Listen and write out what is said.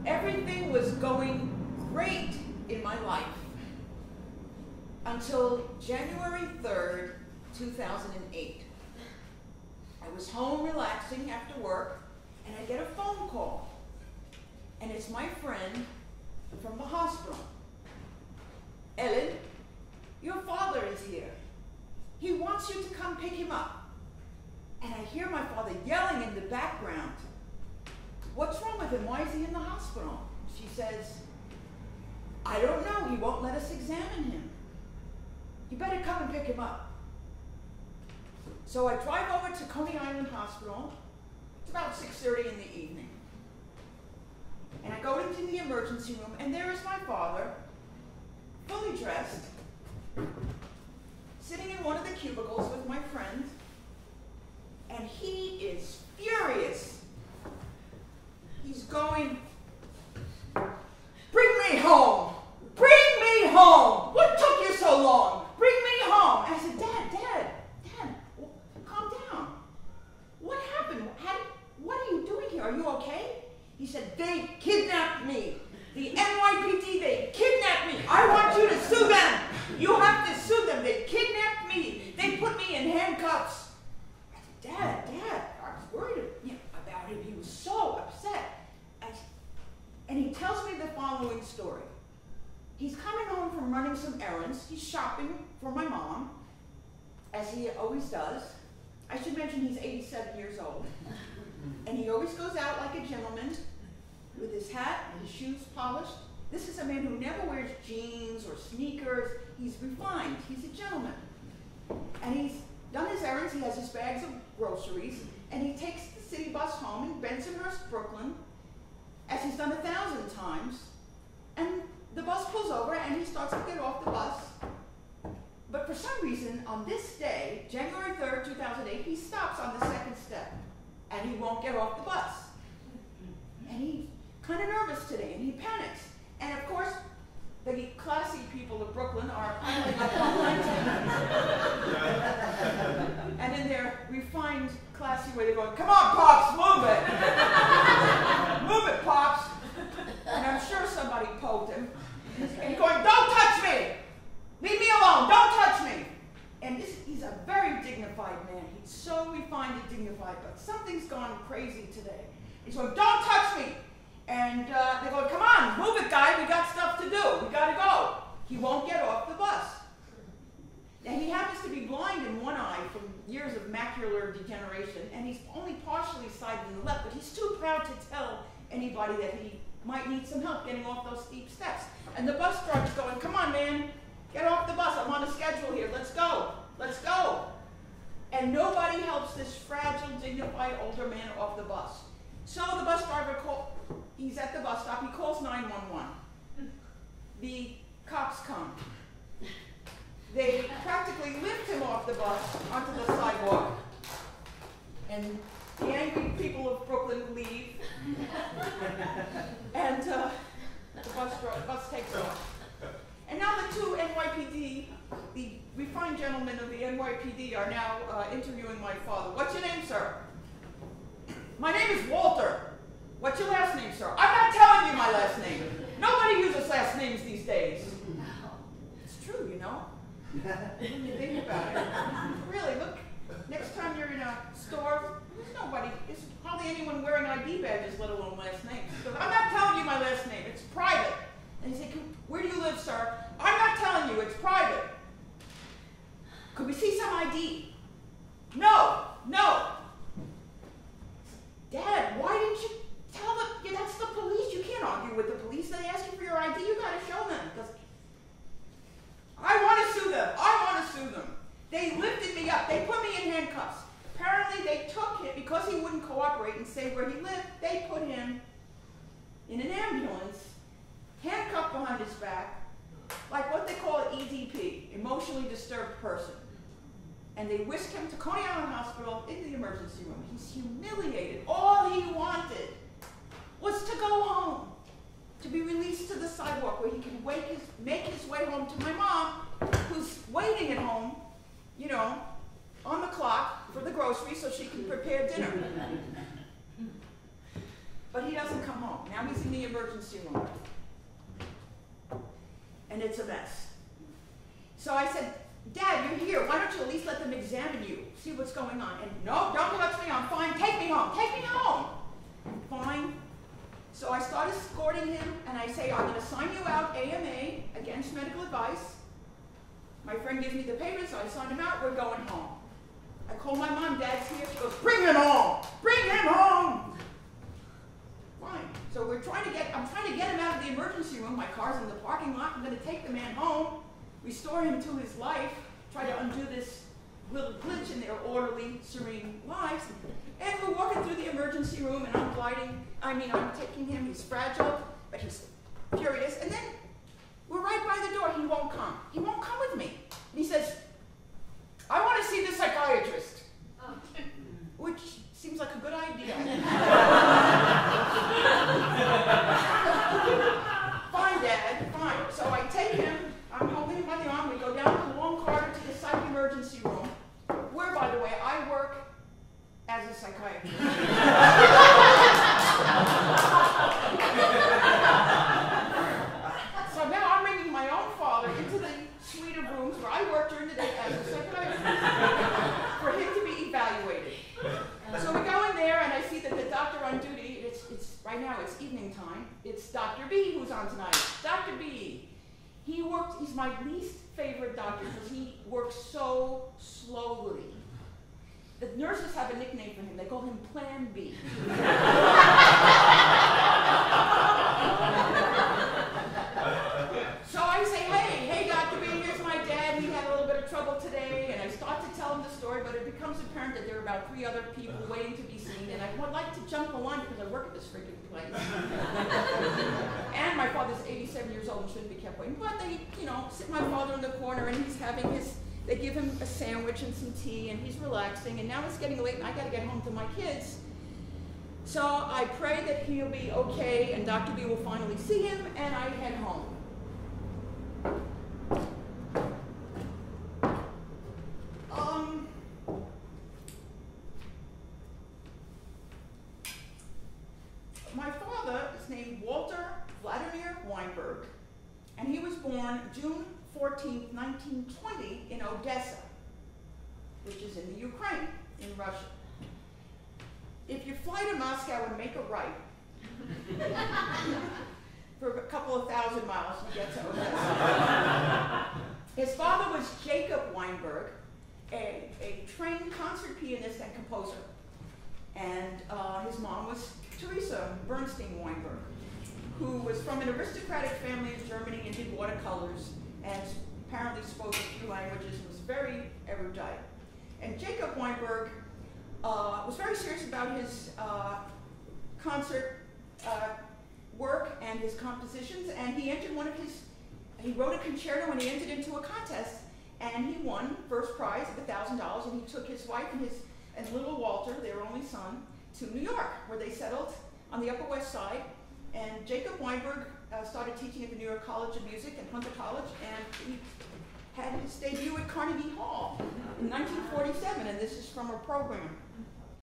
Everything was going great in my life until January 3rd, 2008. I was home relaxing after work, and I get a phone call. And it's my friend from the hospital. Ellen, your father is here. He wants you to come pick him up. And I hear my father yelling in the background. What's wrong with him? Why is he in the hospital? She says, I don't know. He won't let us examine him. You better come and pick him up. So I drive over to Coney Island Hospital. It's about 6:30 in the evening. And I go into the emergency room, and there is my father, fully dressed, sitting in one of the cubicles with my friend, and he is furious. He's going, bring me home! Bring me home! What took you so long? Bring me home! And I said, Dad, calm down. What happened? What are you doing here? Are you okay? He said, they kidnapped me. The NYPD, they kidnapped me. I want you to sue them. You have to sue them. They kidnapped me. They put me in handcuffs. I said, Dad, I was worried about him. He was so upset. And he tells me the following story. He's coming home from running some errands. He's shopping for my mom, as he always does. I should mention he's 87 years old. And he always goes out like a gentleman, with his hat and his shoes polished. This is a man who never wears jeans or sneakers. He's refined. He's a gentleman. And he's done his errands. He has his bags of groceries. And he takes the city bus home in Bensonhurst, Brooklyn, as he's done 1,000 times. And the bus pulls over, and he starts to get off the bus. But for some reason, on this day, January 3rd, 2008, he stops on the second step. And he won't get off the bus. And he's kind of nervous today, and he panics. And of course, the classy people of Brooklyn are piling up behind him. And in their refined, classy way, they're going, come on, Pops, move it. Move it, Pops. And I'm sure somebody poked him. And he's going, don't touch me. Leave me alone. Don't touch me. And he's a very dignified man. He's so refined and dignified, but something's gone crazy today. He's going, don't touch me. And they go, come on, move it, guy. We got stuff to do. We got to go. He won't get off the bus. Now, he happens to be blind in one eye from years of macular degeneration, and he's only partially sighted in the left, but he's too proud to tell anybody that he might need some help getting off those steep steps. And the bus driver's going, come on, man. Get off the bus. I'm on a schedule here. Let's go. Let's go. And nobody helps this fragile, dignified older man off the bus. So the bus driver he's at the bus stop. He calls 911. The cops come. They practically lift him off the bus onto the sidewalk. And the angry people of Brooklyn leave. And the bus takes off. And now the two NYPD, the refined gentlemen of the NYPD are now interviewing my father. What's your name, sir? My name is Walter. What's your last name, sir? I'm not telling you my last name. Nobody uses last names these days. It's true, you know. When you think about it. Really, look, next time you're in a store, there's hardly anyone wearing ID badges, let alone last names. So I'm not telling you my last name. It's private. And he said, where do you live, sir? I'm not telling you. It's private. Could we see some ID? No. Dad, why didn't you tell them? Yeah, that's the police. You can't argue with the police. They ask you for your ID. You got to show them. Because I want to sue them. They lifted me up. They put me in handcuffs. Apparently, they took him, because he wouldn't cooperate and say where he lived, they put him in an ambulance, handcuffed behind his back, like what they call an EDP, emotionally disturbed person. And they whisked him to Coney Island Hospital in the emergency room. He's humiliated. All he wanted was to go home, to be released to the sidewalk where he can make his way home to my mom, who's waiting at home, you know, on the clock for the groceries so she can prepare dinner. But he doesn't come home. home. Now he's in the emergency room. And it's a mess. So I said, Dad, you're here. Why don't you at least let them examine you, see what's going on? And no, don't touch me. I'm fine. Take me home. Take me home. Fine. So I start escorting him, and I say, I'm going to sign you out AMA, against medical advice. My friend gives me the papers, so I sign him out. We're going home. I call my mom. Dad's here. She goes, bring him home. Bring him home. Fine. So I'm trying to get him out of the emergency room. My car's in the parking lot. I'm going to take the man home, restore him to his life, try to undo this little glitch in their orderly, serene lives. And we're walking through the emergency room, and I'm taking him. He's fragile, but he's furious. And then we're right by the door. He won't come. He won't come with me. And he says, I want to see the psychiatrist. Oh. Which seems like a good idea. Fine, Dad, fine. So I take him. I'm holding him by the arm. We go down the long corridor to the psych emergency room, where, by the way, I work as a psychiatrist. So now I'm bringing my own father into the suite of rooms where I work during the day as a psychiatrist for him to be evaluated. So we go in there, and I see that the doctor on duty, right now it's evening time, it's Dr. B who's on tonight. Dr. B. He's my least favorite doctor because he works so slowly. The nurses have a nickname for him. They call him Plan B. So I say, hey, Dr. B, here's my dad. We had a little bit of trouble today. And I start to tell him the story, but it becomes apparent that there are about 3 other people waiting to be seen. And I would like to jump the line because I work at this freaking place. And my father's 87 years old and shouldn't be kept waiting. But they, sit my father in the corner, and he's having they give him a sandwich and some tea, and he's relaxing. And now it's getting late, and I got to get home to my kids. So I pray that he'll be okay, and Dr. B will finally see him, and I head home. My father is named Walter Vladimir Weinberg, and he was born June 14, 1920 in Odessa, which is in the Ukraine, in Russia. If you fly to Moscow and make a right, for a couple of thousand miles, you get to Odessa. His father was Jacob Weinberg, a trained concert pianist and composer. And his mom was Teresa Bernstein Weinberg, who was from an aristocratic family in Germany and did watercolors and apparently spoke a few languages and was very erudite. And Jacob Weinberg was very serious about his concert work and his compositions, and he entered he wrote a concerto and he entered into a contest, and he won first prize of $1,000, and he took his wife and little Walter, their only son, to New York, where they settled on the Upper West Side. And Jacob Weinberg started teaching at the New York College of Music and Hunter College, and he had his debut at Carnegie Hall in 1947, and this is from a program.